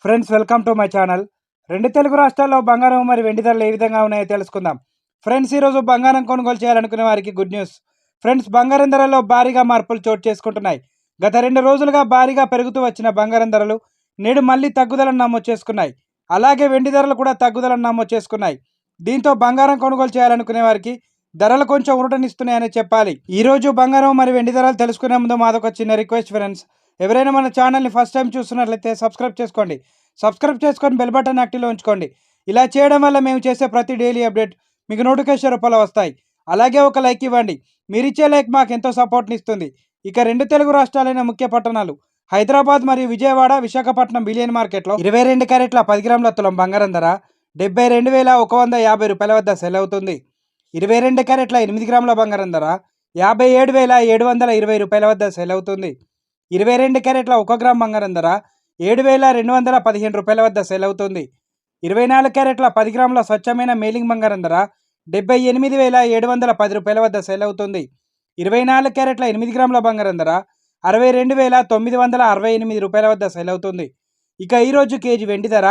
Friends welcome to my channel. రెండు తెలుగు రాష్ట్రాల్లో బంగారం మరి వెండి ధరలు ఏ విధంగా ఉన్నాయో తెలుసుకుందాం. ఫ్రెండ్స్ ఈరోజు బంగారం కొనుగోలు చేయాలనుకునే వారికి గుడ్ న్యూస్. ఫ్రెండ్స్ బంగారం ధరల్లో భారీగా మార్పులు చోటు చేసుకుంటున్నాయి. గత 2 రోజులుగా భారీగా పెరుగుతూ వచ్చిన బంగారం ధరలు నేడు మళ్ళీ తగ్గుదలను నమోదు చేసుకున్నాయి. అలాగే వెండి ధరలు కూడా తగ్గుదలను నమోదు చేసుకున్నాయి. దీంతో బంగారం కొనుగోలు చేయాలనుకునే వారికి ధరలు కొంచెం ఊరటనిస్తున్నాయని చెప్పాలి. ఈ రోజు బంగారం మరి వెండి ధరలు తెలుసుకునే ముందు మాదొక చిన్న రిక్వెస్ట్ ఫ్రెండ్స్. ఎవరైనా మన ఛానల్ని ఫస్ట్ టైం చూస్తున్నట్లయితే సబ్స్క్రైబ్ చేసుకొని బెల్ బటన్ యాక్టివ్లో ఉంచుకోండి. ఇలా చేయడం వల్ల మేము చేసే ప్రతి డైలీ అప్డేట్ మీకు నోటిఫికేషన్ రూపంలో వస్తాయి. అలాగే ఒక లైక్ ఇవ్వండి. మీరిచ్చే లైక్ మాకు ఎంతో సపోర్ట్ని ఇస్తుంది. ఇక రెండు తెలుగు రాష్ట్రాలైన ముఖ్య పట్టణాలు హైదరాబాద్ మరియు విజయవాడ, విశాఖపట్నం బిలియన్ మార్కెట్లో 22 క్యారెట్ల 10 గ్రాముల తులం బంగారం ధర 72,150 రూపాయల వద్ద సెల్ అవుతుంది. 22 క్యారెట్ల 8 గ్రాముల బంగారం ధర 57,720 రూపాయల వద్ద సెల్ అవుతుంది. 22 క్యారెట్ల 1 గ్రామ్ బంగారం ధర 7,215 రూపాయల వద్ద సెల్ అవుతుంది. 24 క్యారెట్ల 10 గ్రాముల స్వచ్ఛమైన మేలింగ్ బంగారం ధర 78,710 రూపాయల వద్ద సెల్ అవుతుంది. 24 క్యారెట్ల 8 గ్రాముల బంగారం ధర 62,968 రూపాయల వద్ద సెల్ అవుతుంది. ఇక ఈరోజు కేజీ వెండి ధర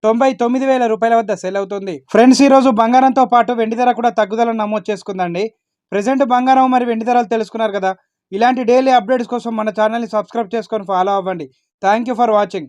99,000 రూపాయల వద్ద సెల్ అవుతుంది. ఫ్రెండ్స్ ఈరోజు బంగారంతో పాటు వెండి ధర కూడా తగ్గుదలను నమోదు చేసుకుందండి. ప్రజెంట్ బంగారం మరి వెండి ధరలు తెలుసుకున్నారు కదా. ఇలాంటి డైలీ అప్డేట్స్ కోసం మన ఛానల్ని సబ్స్క్రైబ్ చేసుకొని ఫాలో అవ్వండి. Thank you for watching.